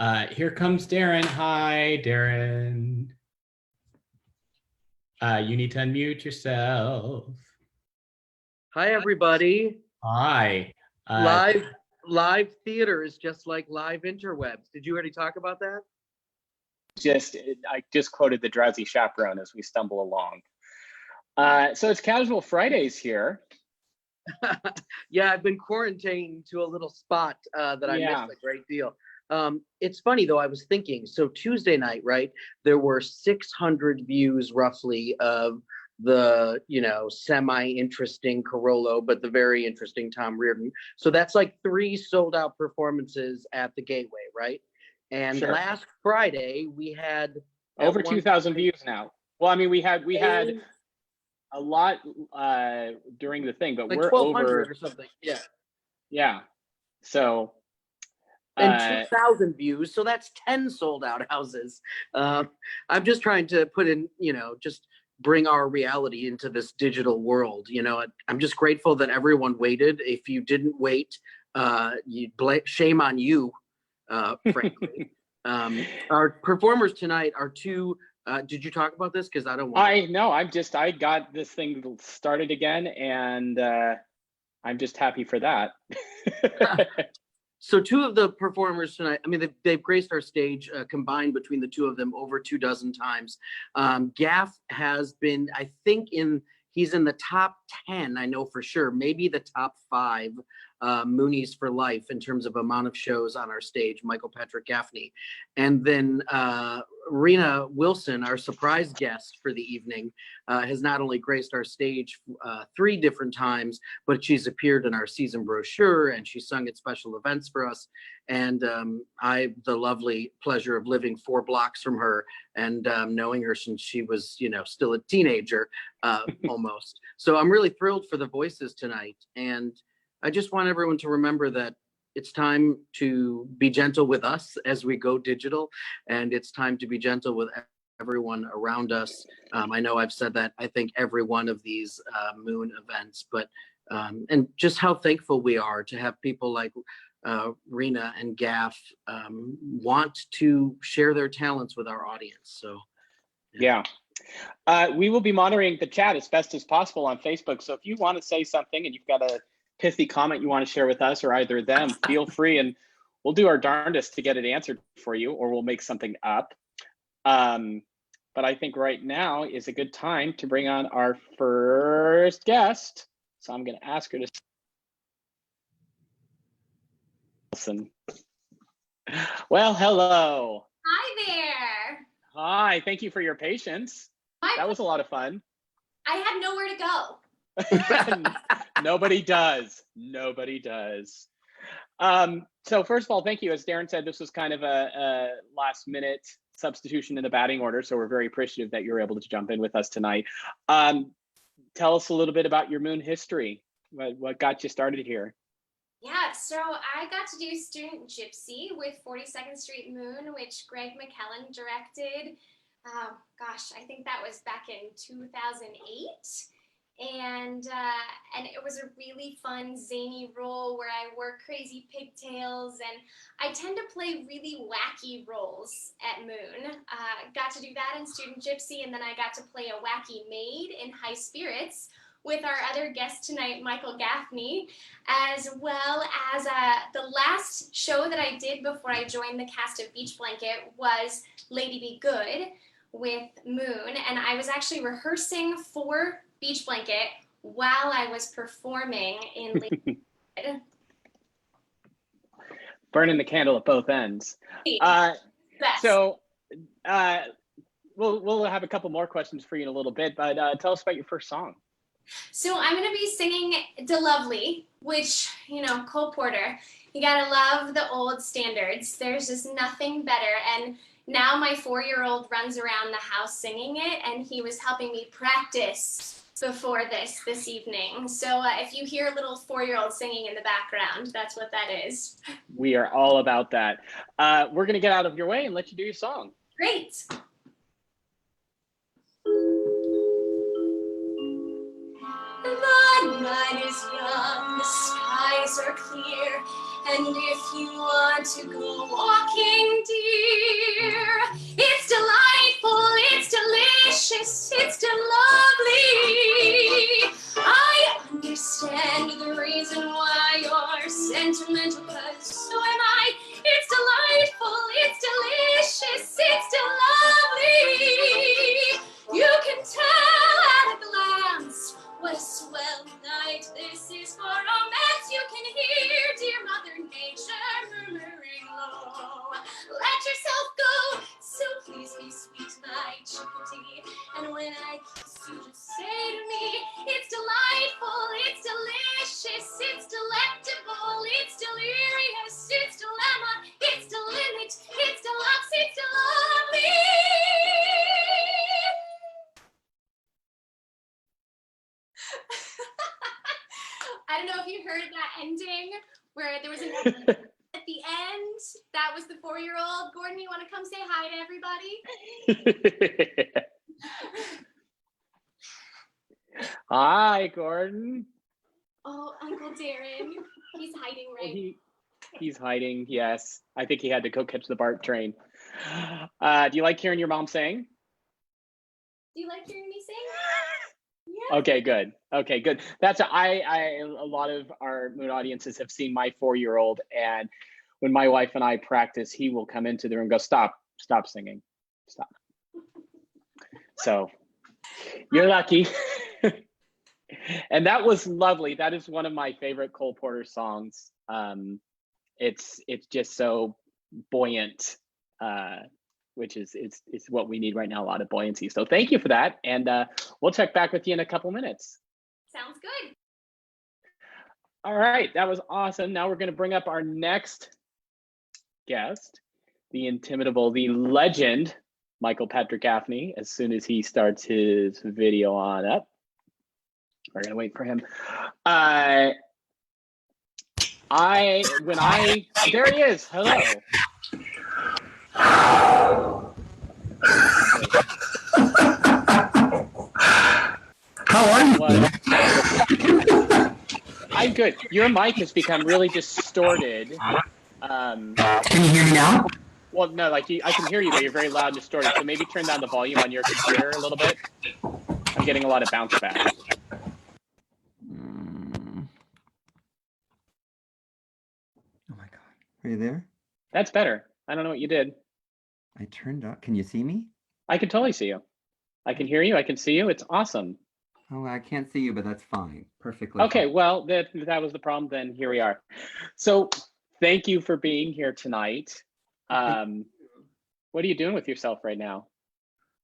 Here comes Darren. Hi, Darren. You need to unmute yourself. Hi, everybody. Hi. Live theater is just like live interwebs. Did you already talk about that? I just quoted the Drowsy Chaperone as we stumble along. So it's Casual Fridays here. Yeah, I've been quarantined to a little spot that I missed a great deal. It's funny though, I was thinking, so Tuesday night, right, there were 600 views roughly of the, semi-interesting Carollo, but the very interesting Tom Reardon. So that's like 3 sold out performances at the Gateway, right? And last Friday we had over 2,000 views now. Well, I mean, we had a lot during the thing, but like we're over or something. Yeah. So and 2,000 views, so that's 10 sold out houses. I'm just trying to put in, just bring our reality into this digital world. I'm just grateful that everyone waited. If you didn't wait, shame on you, frankly. Our performers tonight are 2. Did you talk about this? Because I don't want. I got this thing started again, and I'm just happy for that. So 2 of the performers tonight, I mean, they've graced our stage combined between the 2 of them over 24 times. Gaff has been, I think, he's in the top 10, I know for sure, maybe the top 5 Moonies for life in terms of amount of shows on our stage, Michael Patrick Gaffney. And then Rena Wilson, our surprise guest for the evening, has not only graced our stage 3 different times, but she's appeared in our season brochure and she sung at special events for us. And I have the lovely pleasure of living 4 blocks from her and knowing her since she was, still a teenager almost. So I'm really thrilled for the voices tonight. And I just want everyone to remember that it's time to be gentle with us as we go digital, and it's time to be gentle with everyone around us. I know I've said that, I think, every one of these Moon events, but and just how thankful we are to have people like Rena and Gaff want to share their talents with our audience. So we will be monitoring the chat as best as possible on Facebook. So if you want to say something and you've got a pithy comment you want to share with us or either them, feel free, and we'll do our darndest to get it answered for you, or we'll make something up. But I think right now is a good time to bring on our first guest. So I'm going to ask her to listen. Well, hello. Hi there. Hi, thank you for your patience. That was a lot of fun. I had nowhere to go. Nobody does. So first of all, thank you. As Darren said, this was kind of a last minute substitution in the batting order, so we're very appreciative that you're able to jump in with us tonight. Tell us a little bit about your Moon history. What got you started here? Yeah, so I got to do Student Gypsy with 42nd Street Moon, which Greg McKellen directed. I think that was back in 2008. And it was a really fun, zany role where I wore crazy pigtails, and I tend to play really wacky roles at Moon. Got to do that in Student Gypsy, and then I got to play a wacky maid in High Spirits with our other guest tonight, Michael Gaffney, as well as the last show that I did before I joined the cast of Beach Blanket was Lady Be Good with Moon, and I was actually rehearsing for Beach Blanket while I was performing in Lady Be Good. Burning the candle at both ends. So we'll have a couple more questions for you in a little bit, but tell us about your first song. So I'm going to be singing "De Lovely," which, Cole Porter, you gotta love the old standards. There's just nothing better. And now my 4-year-old runs around the house singing it, and he was helping me practice before this evening. So if you hear a little 4-year-old singing in the background, that's what that is. We are all about that. We're going to get out of your way and let you do your song. Great. The night is young, the skies are clear, and if you want to go walking, heard that ending where there was an at the end. That was the 4-year-old. Gordon, you want to come say hi to everybody? Hi, Gordon. Oh, Uncle Darren. He's hiding He's hiding, yes. I think he had to go catch the BART train. Do you like hearing your mom sing? Do you like hearing me sing? Yeah. Okay, good. Okay, good. That's a lot of our Moon audiences have seen my 4-year-old, and when my wife and I practice, he will come into the room and go, stop singing, stop. So you're lucky. And that was lovely. That is one of my favorite Cole Porter songs. It's just so buoyant, which is it's what we need right now, a lot of buoyancy. So thank you for that. And we'll check back with you in a couple minutes. Sounds good. All right, that was awesome. Now we're going to bring up our next guest, the intimidable, the legend, Michael Patrick Gaffney, as soon as he starts his video on up. We're going to wait for him. There he is. Hello. How are you? I'm good. Your mic has become really distorted. Can you hear me now? Well, no, I can hear you, but you're very loud and distorted. So maybe turn down the volume on your computer a little bit. I'm getting a lot of bounce back. Oh my God. Are you there? That's better. I don't know what you did. I turned up. Can you see me? I can totally see you. I can hear you. I can see you. It's awesome. Oh, I can't see you, but that's fine. Perfectly. Okay, fine. well, that was the problem. Then here we are. So thank you for being here tonight. What are you doing with yourself right now?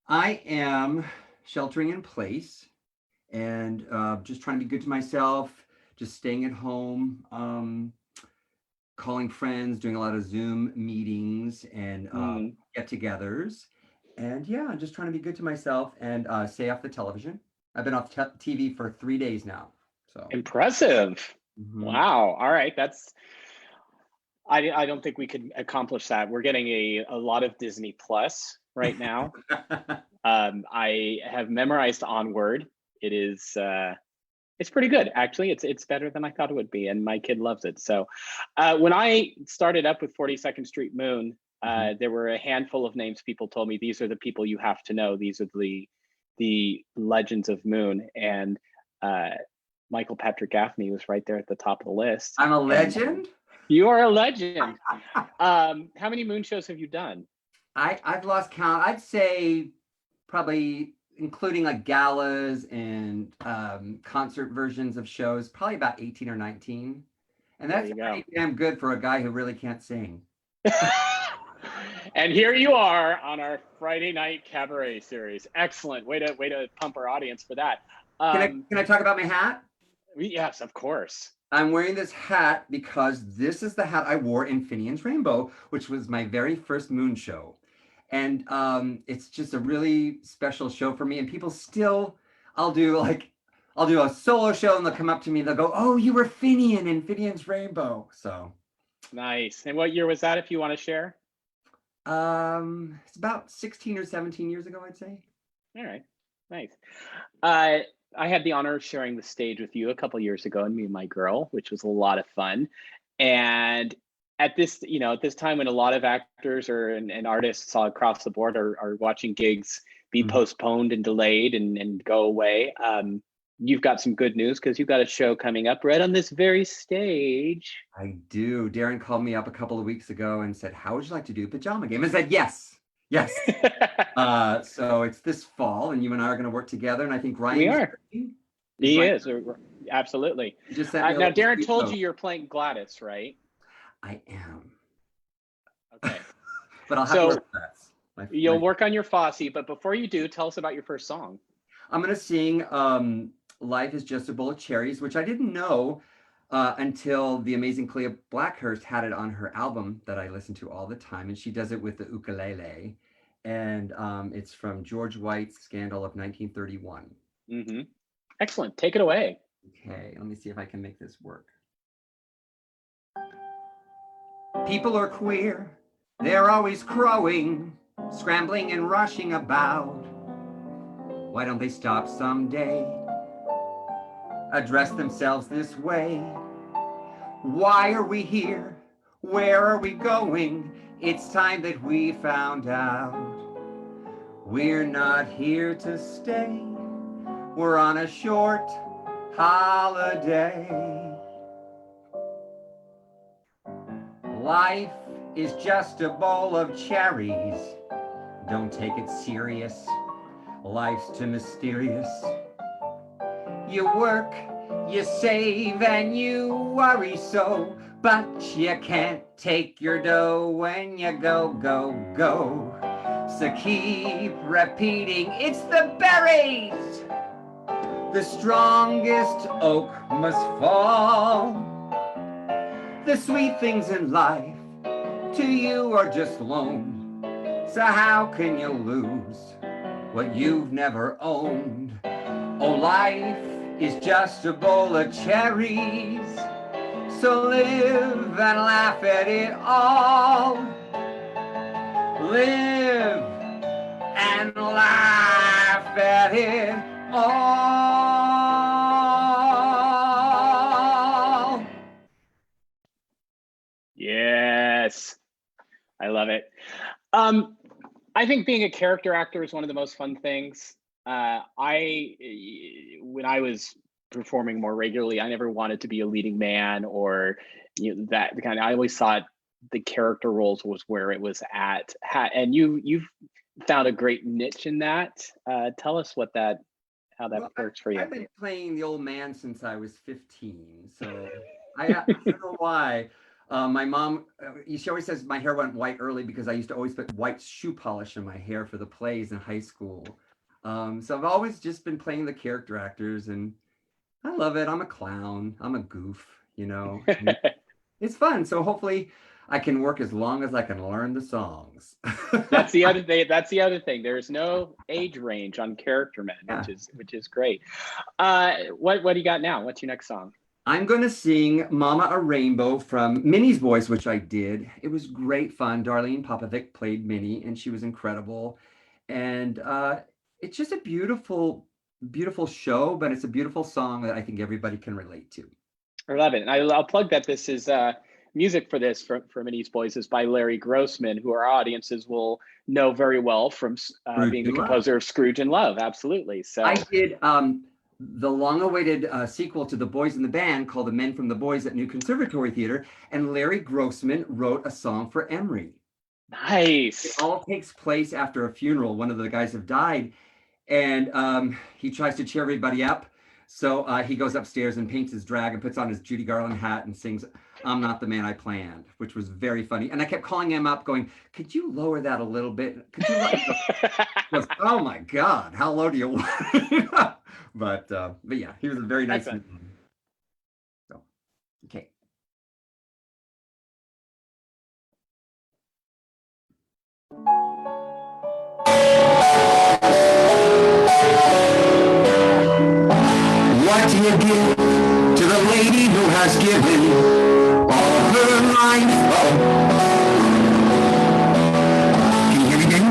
I am sheltering in place and just trying to be good to myself, just staying at home, calling friends, doing a lot of Zoom meetings and get-togethers. And yeah, I'm just trying to be good to myself and stay off the television. I've been off TV for 3 days now. So impressive. Wow. All right. I don't think we could accomplish that. We're getting a lot of Disney Plus right now. I have memorized Onward. It is it's pretty good, actually. It's better than I thought it would be, and my kid loves it. So when I started up with 42nd Street Moon, there were a handful of names people told me, these are the people you have to know. These are the legends of Moon. And Michael Patrick Gaffney was right there at the top of the list. I'm a legend? You are a legend. How many Moon shows have you done? I've lost count. I'd say probably, including like galas and concert versions of shows, probably about 18 or 19. And that's pretty damn good for a guy who really can't sing. And here you are on our Friday night cabaret series. Excellent. Way to pump our audience for that. Can I talk about my hat? Yes, of course. I'm wearing this hat because this is the hat I wore in Finian's Rainbow, which was my very first Moon show. And it's just a really special show for me. And people still, I'll do a solo show and they'll come up to me and they'll go, "Oh, you were Finian in Finian's Rainbow." So nice. And what year was that, if you want to share? It's about 16 or 17 years ago, I'd say. All right, nice. I had the honor of sharing the stage with you a couple years ago, and Me and My Girl, which was a lot of fun. And at this time when a lot of actors and artists all across the board are watching gigs be postponed and delayed and go away, you've got some good news because you've got a show coming up right on this very stage. I do. Darren called me up a couple of weeks ago and said, "How would you like to do Pajama Game?" I said, yes. So it's this fall, and you and I are going to work together. And I think Ryan. We are. He is. Absolutely. Now, Darren told you you're playing Gladys, right? I am. Okay. But I'll have to work that. You'll work on your Fosse, but before you do, tell us about your first song. I'm going to sing Life is Just a Bowl of Cherries, which I didn't know until the amazing Clea Blackhurst had it on her album that I listen to all the time. And she does it with the ukulele. And it's from George White's Scandal of 1931. Excellent. Take it away. Okay, let me see if I can make this work. People are queer, they're always crowing, scrambling and rushing about. Why don't they stop someday, address themselves this way? Why are we here? Where are we going? It's time that we found out. We're not here to stay, we're on a short holiday. Life is just a bowl of cherries. Don't take it serious. Life's too mysterious. You work, you save, and you worry so, but you can't take your dough when you go, go, go. So keep repeating, it's the berries. The strongest oak must fall. The sweet things in life to you are just loaned. So how can you lose what you've never owned? Oh, life is just a bowl of cherries. So live and laugh at it all. Live and laugh at it all. Yes, I love it. I think being a character actor is one of the most fun things. When I was performing more regularly, I never wanted to be a leading man or that kind of. I always thought the character roles was where it was at. And you've found a great niche in that. Tell us how that works for you. I've been playing the old man since I was 15, so I don't know why. My mom, she always says my hair went white early because I used to always put white shoe polish in my hair for the plays in high school. So I've always just been playing the character actors, and I love it. I'm a clown. I'm a goof, It's fun. So hopefully I can work as long as I can learn the songs. That's the other thing. That's the other thing. There's no age range on character men, Yeah. which is great. What do you got now? What's your next song? I'm going to sing Mama a Rainbow from Minnie's voice, which I did. It was great fun. Darlene Popovic played Minnie, and she was incredible. And it's just a beautiful, beautiful show, but it's a beautiful song that I think everybody can relate to. I love it. And I'll plug that this is music for this for Minnie's Boys is by Larry Grossman, who our audiences will know very well from being the composer of Scrooge in Love. Absolutely. So I did the long-awaited sequel to The Boys in the Band called The Men from the Boys at New Conservatory Theater, and Larry Grossman wrote a song for Emery. Nice. It all takes place after a funeral. One of the guys have died, and he tries to cheer everybody up. So he goes upstairs and paints his drag and puts on his Judy Garland hat and sings "I'm Not the Man I Planned," which was very funny. And I kept calling him up going, could you lower that a little bit? Could you He goes, oh my God, how low do you want? But yeah, he was a very nice man. So, okay. What do you give to the lady who has given all her life? Can you hear me again?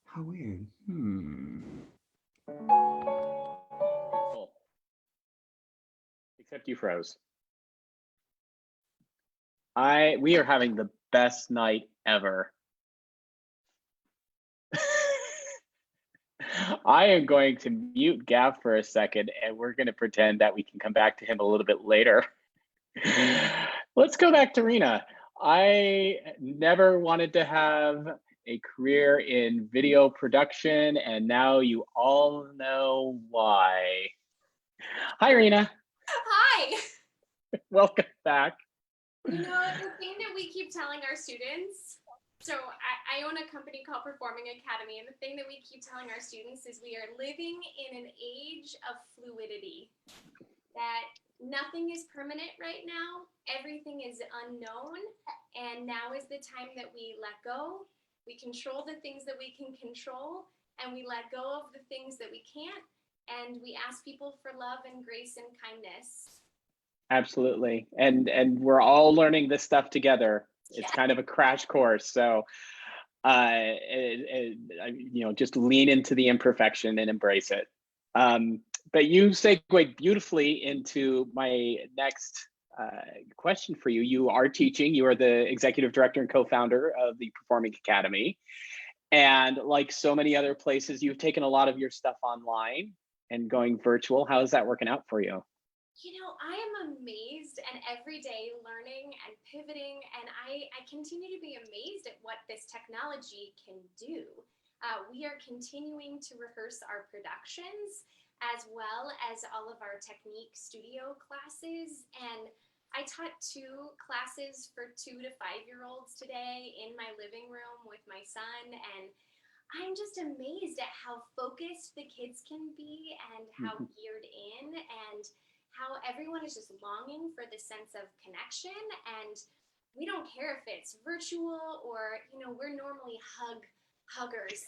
How weird. Except you froze. We are having the best night ever. I am going to mute Gav for a second, and we're going to pretend that we can come back to him a little bit later. Let's go back to Rena. I never wanted to have a career in video production, and now you all know why. Hi, Rena. Hi. Welcome back. The thing that we keep telling our students, so I own a company called Performing Academy, and the thing that we keep telling our students is we are living in an age of fluidity, that nothing is permanent right now, everything is unknown, and now is the time that we let go, we control the things that we can control, and we let go of the things that we can't, and we ask people for love and grace and kindness. Absolutely. And we're all learning this stuff together. It's Yeah. kind of a crash course. So just lean into the imperfection and embrace it. But you segued beautifully into my next question for you. You are teaching. You are the executive director and co-founder of the Performing Academy. And like so many other places, you've taken a lot of your stuff online and going virtual. How is that working out for you? You know, I am amazed and every day learning and pivoting, and I continue to be amazed at what this technology can do. We are continuing to rehearse our productions as well as all of our technique studio classes. And I taught 2 classes for 2 to 5-year-olds today in my living room with my son. And I'm just amazed at how focused the kids can be and how geared in, and how everyone is just longing for this sense of connection. And we don't care if it's virtual or, we're normally huggers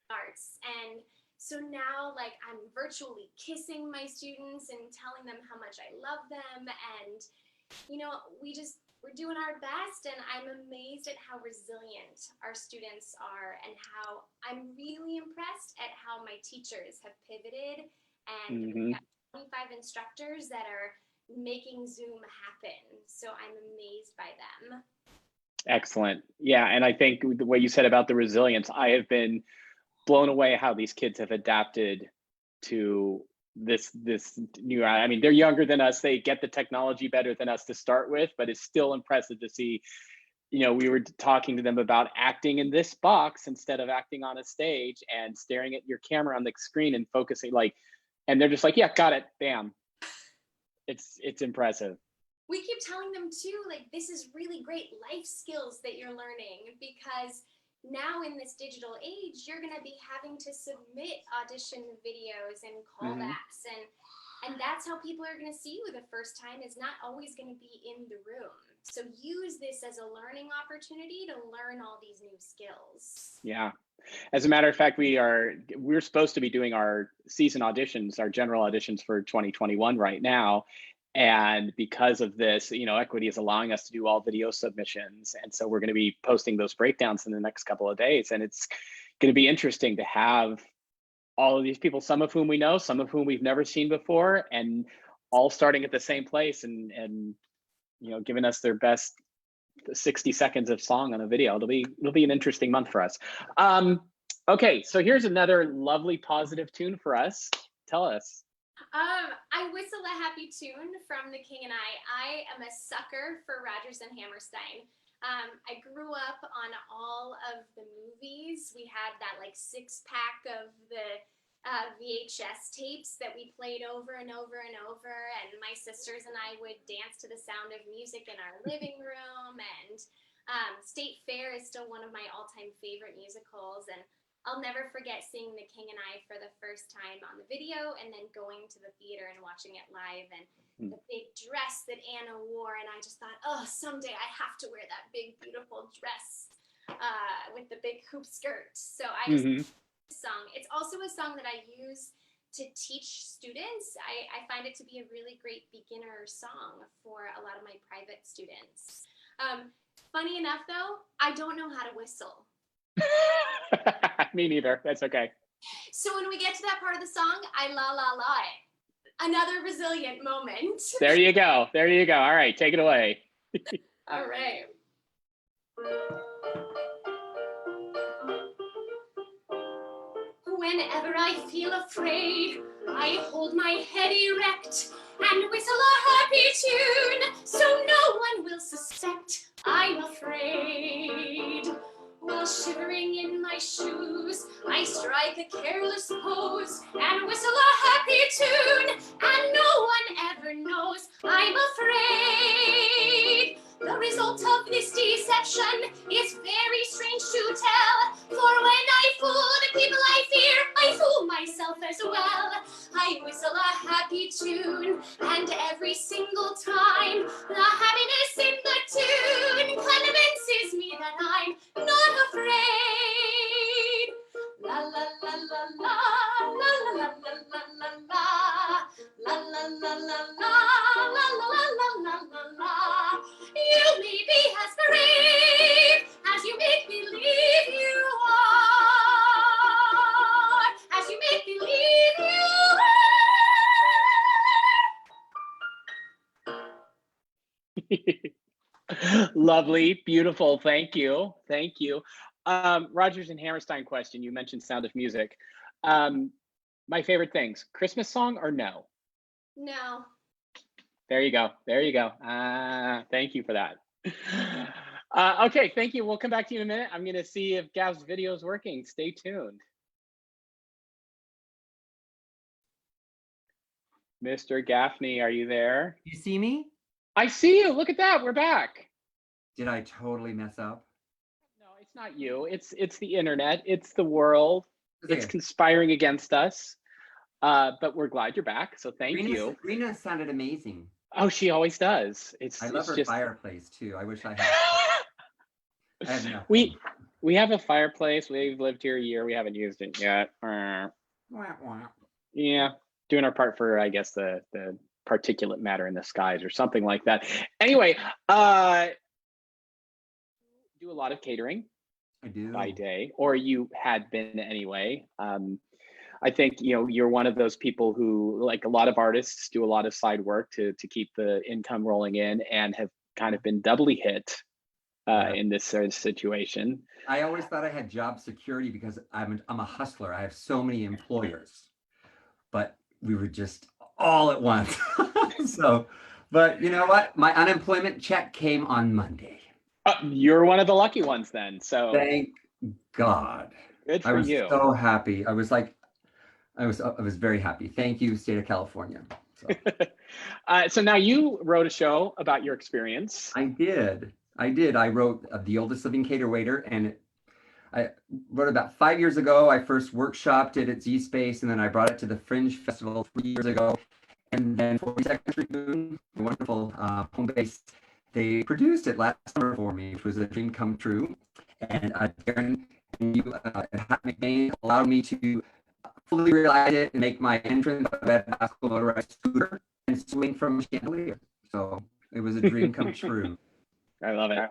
arts. And so now, like, I'm virtually kissing my students and telling them how much I love them. And, we're doing our best. And I'm amazed at how resilient our students are, and how I'm really impressed at how my teachers have pivoted. And we've got 25 instructors that are making Zoom happen. So I'm amazed by them. Excellent. Yeah. And I think the way you said about the resilience, I have been blown away how these kids have adapted to this new, I mean, they're younger than us. They get the technology better than us to start with, but it's still impressive to see, we were talking to them about acting in this box instead of acting on a stage, and staring at your camera on the screen and focusing, and they're just like, yeah, got it. Bam. It's impressive. We keep telling them too, like, this is really great life skills that you're learning, because now in this digital age, you're going to be having to submit audition videos and callbacks, and that's how people are going to see you the first time, is not always going to be in the room. So use this as a learning opportunity to learn all these new skills. Yeah. As a matter of fact, we're supposed to be doing our season auditions, our general auditions for 2021 right now. And because of this, Equity is allowing us to do all video submissions. And so we're going to be posting those breakdowns in the next couple of days. And it's going to be interesting to have all of these people, some of whom we know, some of whom we've never seen before, and all starting at the same place and giving us their best 60 seconds of song on a video. It'll be an interesting month for us. Okay, so here's another lovely positive tune for us. Tell us. I whistle a happy tune from The King and I am a sucker for Rodgers and Hammerstein. I grew up on all of the movies. We had that 6-pack of the VHS tapes that we played over and over and over, and my sisters and I would dance to the sound of music in our living room. And State Fair is still one of my all-time favorite musicals, and I'll never forget seeing The King and I for the first time on the video, and then going to the theater and watching it live, and the big dress that Anna wore. And I just thought, oh, someday I have to wear that big, beautiful dress with the big hoop skirt. So I just song. It's also a song that I use to teach students. I find it to be a really great beginner song for a lot of my private students. Funny enough, though, I don't know how to whistle. Me neither. That's okay. So when we get to that part of the song, I la la la it. Another resilient moment. There you go. There you go. All right, take it away. All right. Whenever I feel afraid, I hold my head erect and whistle a happy tune, so no one will suspect I'm afraid. While shivering in my shoes, I strike a careless pose and whistle a happy tune, and no one ever knows I'm afraid. The result of this deception is very strange to tell, for when I fool the people I fear, I fool myself as well. I whistle a happy tune, and every single time, the happiness in the tune convinces me that I'm not afraid. La la la la la la la la la la la la la la la la la Lovely, beautiful. Thank you. Thank you. Rogers and Hammerstein question. You mentioned Sound of Music. My favorite things, Christmas song or no? No. There you go. There you go. Thank you for that. Okay, thank you. We'll come back to you in a minute. I'm going to see if Gav's video is working. Stay tuned. Mr. Gaffney, are you there? You see me? I see you. Look at that. We're back. Did I totally mess up? No, it's not you. It's the internet. It's the world. It's conspiring against us. But we're glad you're back. So thank you. Rena sounded amazing. Oh, she always does. I love her fireplace too. I wish I had. I have nothing. We have a fireplace. We've lived here a year. We haven't used it yet. Yeah, doing our part for, I guess, the particulate matter in the skies or something like that. Anyway, do a lot of catering. I do. By day, or you had been anyway. I think, you know, you're one of those people who, like a lot of artists, do a lot of side work to keep the income rolling in, and have kind of been doubly hit in this sort of situation. I always thought I had job security because I'm a hustler. I have so many employers, but we were just all at once. So, but you know what? My unemployment check came on Monday. You're one of the lucky ones then. So thank God. Good for you. I was so happy. I was very happy. Thank you, state of California. So, so now you wrote a show about your experience. I did. I wrote The Oldest Living Cater Waiter, and I wrote about 5 years ago. I first workshopped it at Z Space, and then I brought it to the Fringe Festival 3 years ago. And then 42nd Street Moon, a wonderful home base, they produced it last summer for me, which was a dream come true. And Darren and you at Hat McBain allowed me to fully realize it and make my entrance of a bicycle motorized scooter and swing from a chandelier. So it was a dream come true. I love it.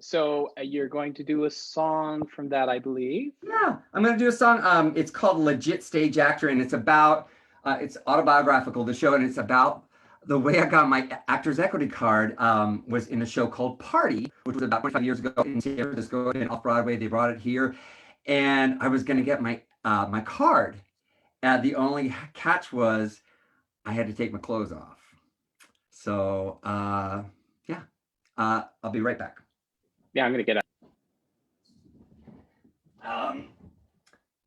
So you're going to do a song from that, I believe. Yeah, I'm going to do a song. It's called Legit Stage Actor, and it's about, it's autobiographical, the show, and it's about the way I got my Actors Equity card was in a show called Party, which was about 25 years ago in San Francisco and off Broadway. They brought it here, and I was going to get my my card. The only catch was I had to take my clothes off. So yeah, I'll be right back. Yeah, I'm going to get up.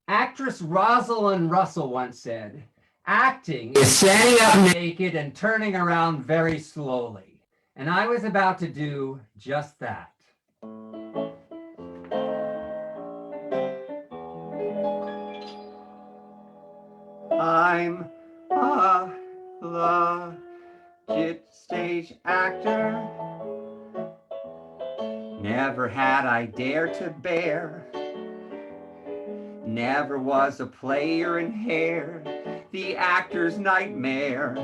Actress Rosalind Russell once said, "Acting is standing up naked and turning around very slowly." And I was about to do just that. I'm a legit stage actor. Never had I dared to bear. Never was a player in hair. The actor's nightmare.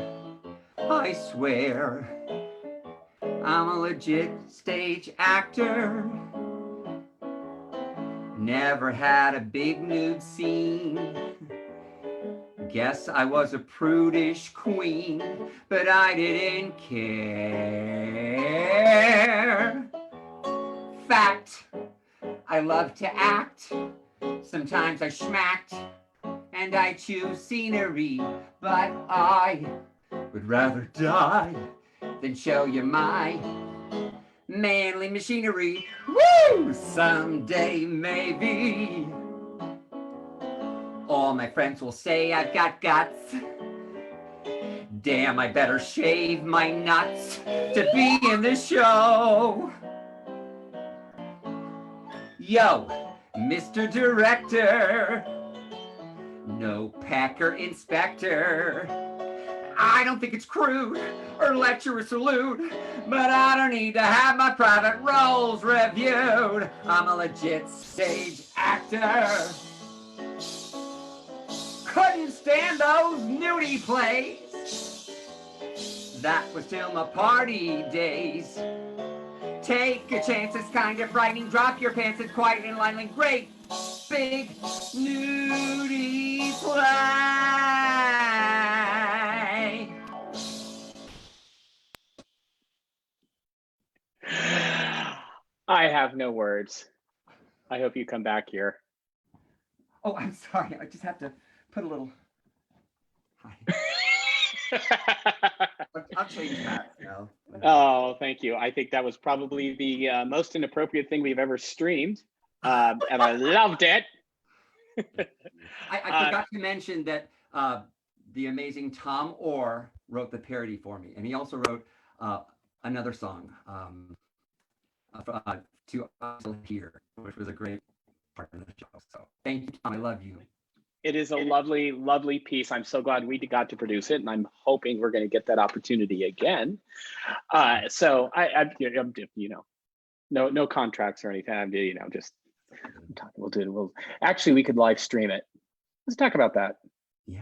I swear, I'm a legit stage actor. Never had a big nude scene. Guess I was a prudish queen, but I didn't care. Fact, I love to act. Sometimes I schmacked, and I choose scenery, but I would rather die than show you my manly machinery. Woo! Someday, maybe, all my friends will say I've got guts. Damn, I better shave my nuts to be in the show. Yo, Mr. Director, no pecker inspector. I don't think it's crude or lecherous salute, but I don't need to have my private roles reviewed. I'm a legit stage actor. Couldn't stand those nudie plays. That was till my party days. Take a chance, it's kind of frightening. Drop your pants, it's quite enlightening. Great big nudie play. I have no words. I hope you come back here. Oh, I'm sorry. I just have to put a little. Hi. I'll change that. No. Oh, thank you. I think that was probably the most inappropriate thing we've ever streamed, and I loved it. I forgot to mention that the amazing Tom Orr wrote the parody for me, and he also wrote another song to Still Here, which was a great part of the show. So thank you, Tom. I love you. It is a lovely, lovely piece. I'm so glad we got to produce it, and I'm hoping we're going to get that opportunity again. So I'm, you know, no contracts or anything. I'm, you know, just I'm talking. We'll actually we could live stream it. Let's talk about that. Yeah.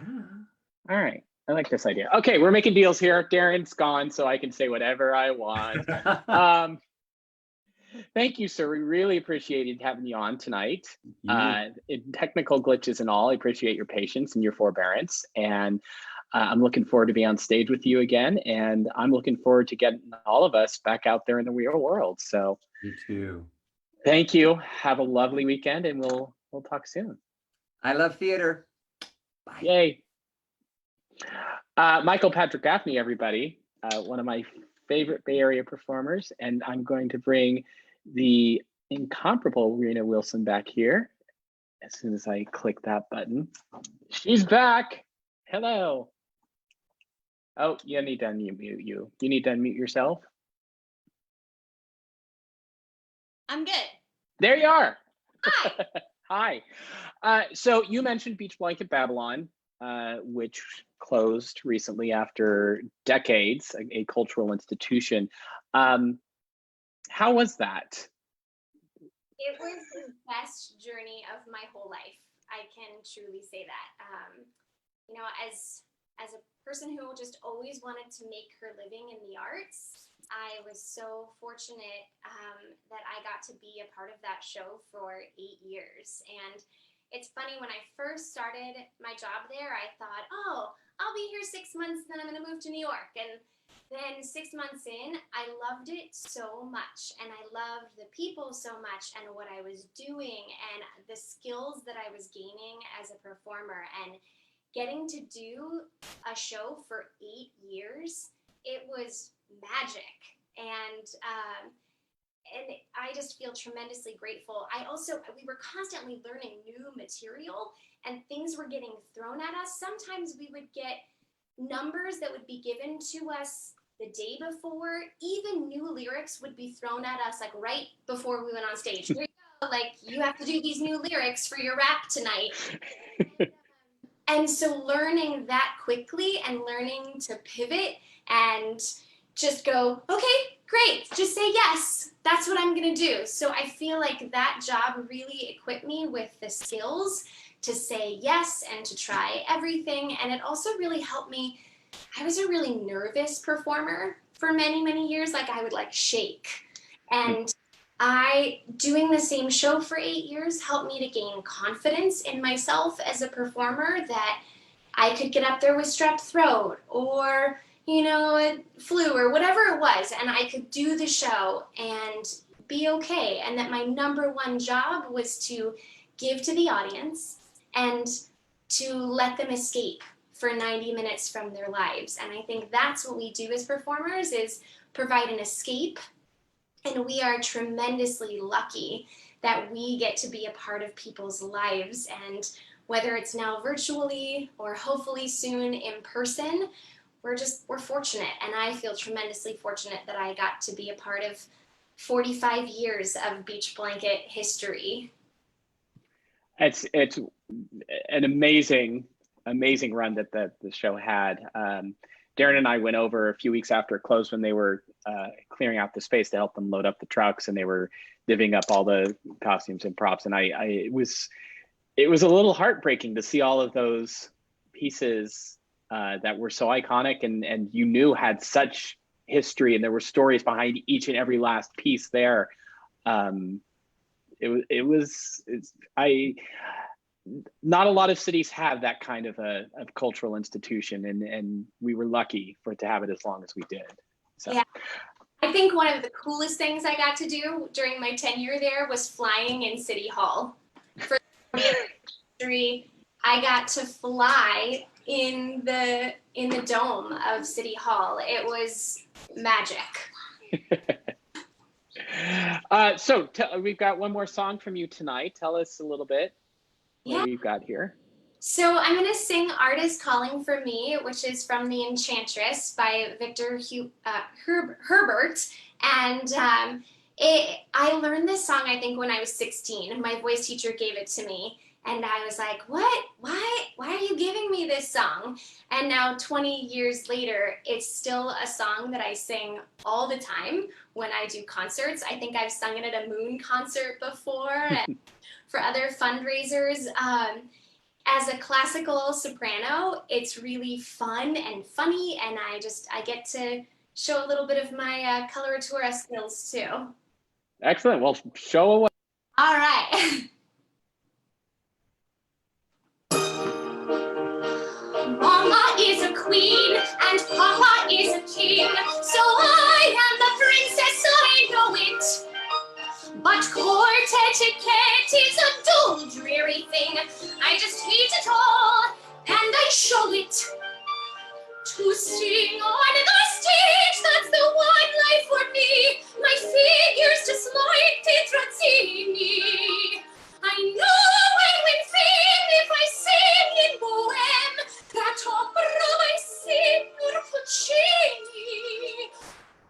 All right. I like this idea. Okay, we're making deals here. Darren's gone, so I can say whatever I want. Thank you, sir. We really appreciated having you on tonight. Technical glitches and all, I appreciate your patience and your forbearance. And I'm looking forward to be on stage with you again. And I'm looking forward to getting all of us back out there in the real world. So Me too. thank you. Have a lovely weekend, and we'll talk soon. I love theater. Bye. Yay. Michael Patrick Gaffney, everybody. One of my favorite Bay Area performers. And I'm going to bring the incomparable Rena Wilson back here as soon as I click that button. She's back. Hello. Oh, you need to unmute you. You need to unmute yourself. I'm good. There you are. Hi. Hi. So you mentioned Beach Blanket Babylon, which closed recently after decades, a cultural institution. How was that? It was the best journey of my whole life. I can truly say that. You know, as a person who just always wanted to make her living in the arts, I was so fortunate that I got to be a part of that show for 8 years. And it's funny, when I first started my job there, I thought, oh, I'll be here 6 months, then I'm going to move to New York. And then 6 months in, I loved it so much, and I loved the people so much, and what I was doing, and the skills that I was gaining as a performer, and getting to do a show for 8 years, it was magic. And I just feel tremendously grateful. We were constantly learning new material, and things were getting thrown at us. Sometimes we would get numbers that would be given to us the day before. Even new lyrics would be thrown at us, like right before we went on stage. Here you go, like, you have to do these new lyrics for your rap tonight. And so learning that quickly and learning to pivot and just go, okay, great, just say yes. That's what I'm gonna do. So I feel like that job really equipped me with the skills to say yes and to try everything. And it also really helped me. I was a really nervous performer for many, many years. Like, I would like shake. And doing the same show for 8 years helped me to gain confidence in myself as a performer, that I could get up there with strep throat or, you know, a flu or whatever it was, and I could do the show and be okay. And that my number one job was to give to the audience and to let them escape for 90 minutes from their lives. And I think that's what we do as performers, is provide an escape. And we are tremendously lucky that we get to be a part of people's lives. And whether it's now virtually or hopefully soon in person, we're fortunate. And I feel tremendously fortunate that I got to be a part of 45 years of Beach Blanket history. It's an amazing run that the show had. Darren and I went over a few weeks after it closed, when they were clearing out the space to help them load up the trucks, and they were divvying up all the costumes and props. And it was a little heartbreaking to see all of those pieces that were so iconic and you knew had such history, and there were stories behind each and every last piece there. Not a lot of cities have that kind of a cultural institution, and we were lucky for it to have it as long as we did. So. Yeah. I think one of the coolest things I got to do during my tenure there was flying in City Hall. For history, I got to fly in the dome of City Hall. It was magic. So we've got one more song from you tonight. Tell us a little bit what we've got here. So I'm going to sing Artist Calling for Me, which is from The Enchantress by Victor Herbert. And I learned this song, I think, when I was 16. My voice teacher gave it to me. And I was like, what? Why are you giving me this song? And now 20 years later, it's still a song that I sing all the time when I do concerts. I think I've sung it at a Moon concert before and for other fundraisers. As a classical soprano, it's really fun and funny, and I get to show a little bit of my coloratura skills too. Excellent. Well, show away. All right. Mama is a queen and Papa is a king, so I am the princess, I know it. But court etiquette is a dull, dreary thing. I just hate it all, and I show it. To sing on the stage, that's the one life for me. My figure's just like Petrozzini. I know I win fame if I sing in Bohème. That opera by Signor Puccini.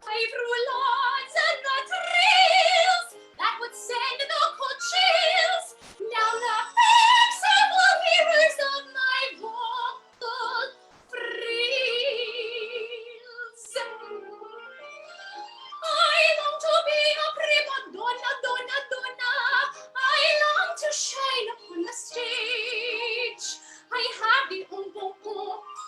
I've roulades and not rails that would send the cold chills down the backs of the hearers of my vocal frills. I long to be a prima donna, donna, donna. I long to shine upon the stage. I have the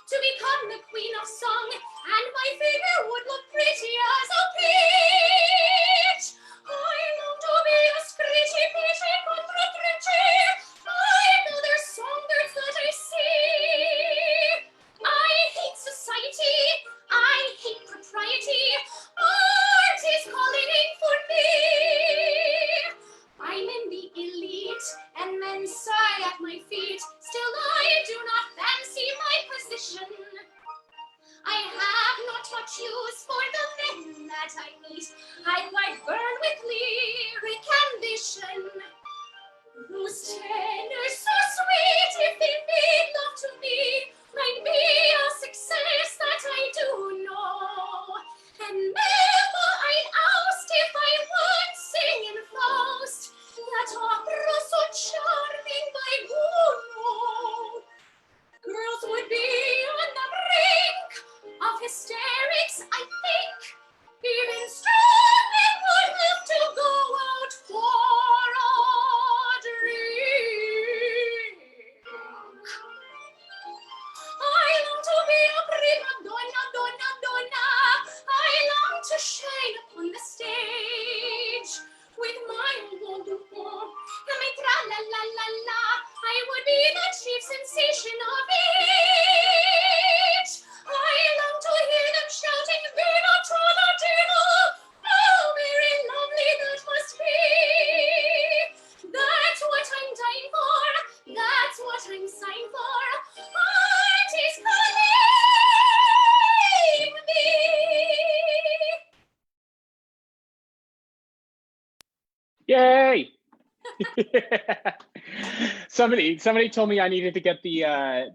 to become the queen of song, and my figure would look pretty as a peach. I long to be a screechy, peachy, contrattrice. I know there's songbirds that I see. I hate society. I hate propriety. Art is calling for me. I'm in the elite, and men sigh at my feet. Still, I do not fancy my position. I have not much use for the men that I meet. I quite burn with lyric ambition. Whose tenor so sweet, if they made love to me, might be a success that I do know. And never I'd oust if I would sing in Faust. That opera so charming by Gounod. Girls would be on the brink of hysterics, I think. Even strong men would have to go out for a drink. I long to be a prima donna, donna, donna. I long to shine upon the stage. With my old and my tra-la-la-la-la, I would be the chief sensation of each. I long to hear them shouting, Viva Tolentino! Oh, very lovely that must be. That's what I'm dying for. That's what I'm signed for. Art is calling me. Yay! Somebody told me I needed to get the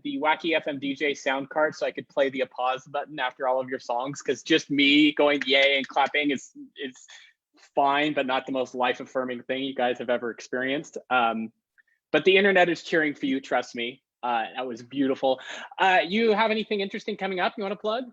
Wacky FM DJ sound card so I could play the pause button after all of your songs, because just me going yay and clapping is fine, but not the most life affirming thing you guys have ever experienced. But the internet is cheering for you, trust me. That was beautiful. You have anything interesting coming up you want to plug?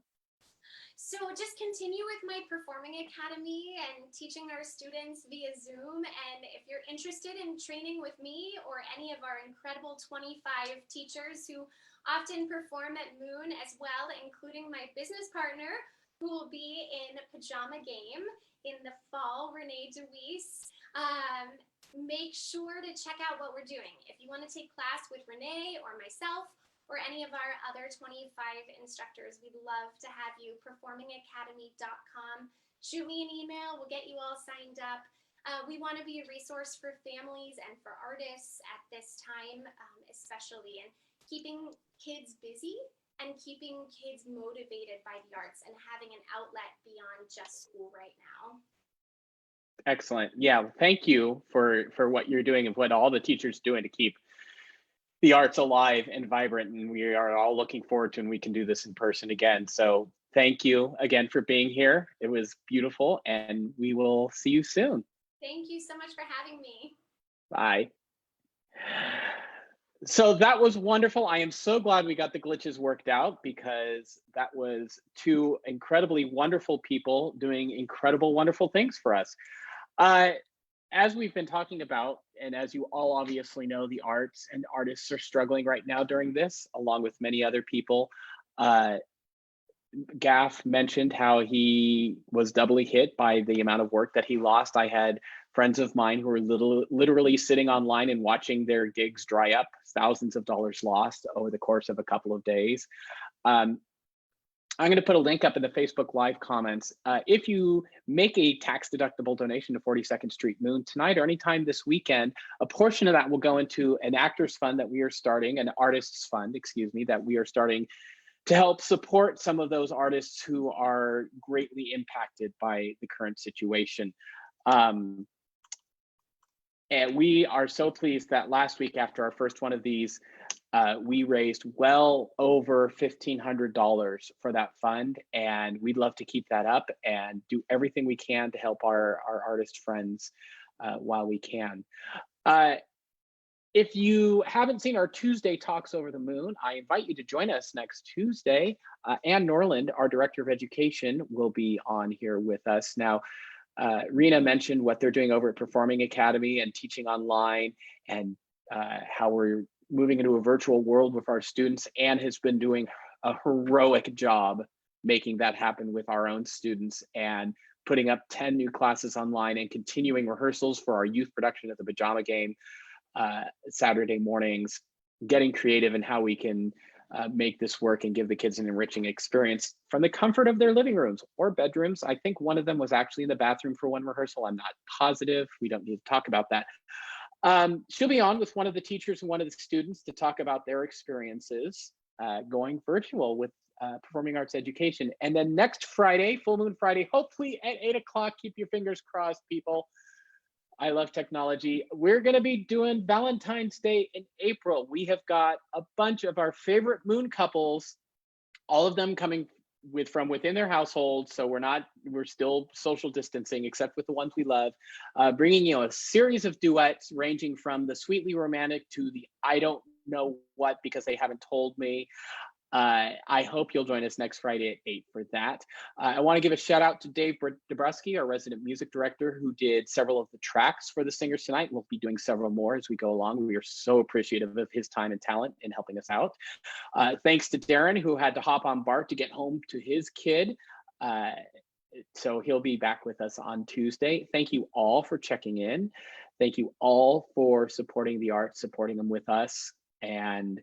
So just continue with my performing academy and teaching our students via Zoom. And if you're interested in training with me or any of our incredible 25 teachers who often perform at Moon as well, including my business partner, who will be in Pajama Game in the fall, Renee DeWeese, make sure to check out what we're doing. If you want to take class with Renee or myself, or any of our other 25 instructors, we'd love to have you. Performingacademy.com. shoot me an email. We'll get you all signed up. We want to be a resource for families and for artists at this time, especially, and keeping kids busy and keeping kids motivated by the arts and having an outlet beyond just school right now. Excellent. Yeah, thank you for what you're doing and what all the teachers doing to keep the arts alive and vibrant. And we are all looking forward to when we can do this in person again. So thank you again for being here. It was beautiful, and we will see you soon. Thank you so much for having me. Bye. So that was wonderful. I am so glad we got the glitches worked out, because that was two incredibly wonderful people doing incredible, wonderful things for us. As we've been talking about, and as you all obviously know, the arts and artists are struggling right now during this, along with many other people. Gaff mentioned how he was doubly hit by the amount of work that he lost. I had friends of mine who were literally sitting online and watching their gigs dry up, thousands of dollars lost over the course of a couple of days. I'm going to put a link up in the Facebook Live comments. If you make a tax-deductible donation to 42nd Street Moon tonight or anytime this weekend, a portion of that will go into an actors fund that we are starting, an artists fund, excuse me, that we are starting to help support some of those artists who are greatly impacted by the current situation. And we are so pleased that last week, after our first one of these, we raised well over $1,500 for that fund, and we'd love to keep that up and do everything we can to help our artist friends while we can. If you haven't seen our Tuesday Talks Over the Moon, I invite you to join us next Tuesday. Ann Norland, our Director of Education, will be on here with us. Now, Rena mentioned what they're doing over at Performing Academy and teaching online, and how we're moving into a virtual world with our students. Anne has been doing a heroic job making that happen with our own students and putting up 10 new classes online and continuing rehearsals for our youth production of the Pajama Game Saturday mornings, getting creative in how we can make this work and give the kids an enriching experience from the comfort of their living rooms or bedrooms. I think one of them was actually in the bathroom for one rehearsal. I'm not positive. We don't need to talk about that. She'll be on with one of the teachers and one of the students to talk about their experiences going virtual with performing arts education. And then next Friday, Full Moon Friday, hopefully at 8 o'clock, keep your fingers crossed, people. I love technology. We're going to be doing Valentine's Day in April. We have got a bunch of our favorite moon couples, all of them coming from within their households. So we're still social distancing, except with the ones we love, bringing you a series of duets ranging from the sweetly romantic to the I don't know what because they haven't told me. I hope you'll join us next Friday at 8 for that. I want to give a shout out to Dave Dabrowski, our resident music director, who did several of the tracks for the singers tonight. We'll be doing several more as we go along. We are so appreciative of his time and talent in helping us out. Thanks to Darren, who had to hop on BART to get home to his kid. So he'll be back with us on Tuesday. Thank you all for checking in. Thank you all for supporting the arts, supporting them with us, and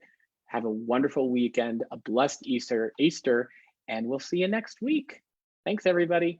have a wonderful weekend, a blessed Easter, and we'll see you next week. Thanks, everybody.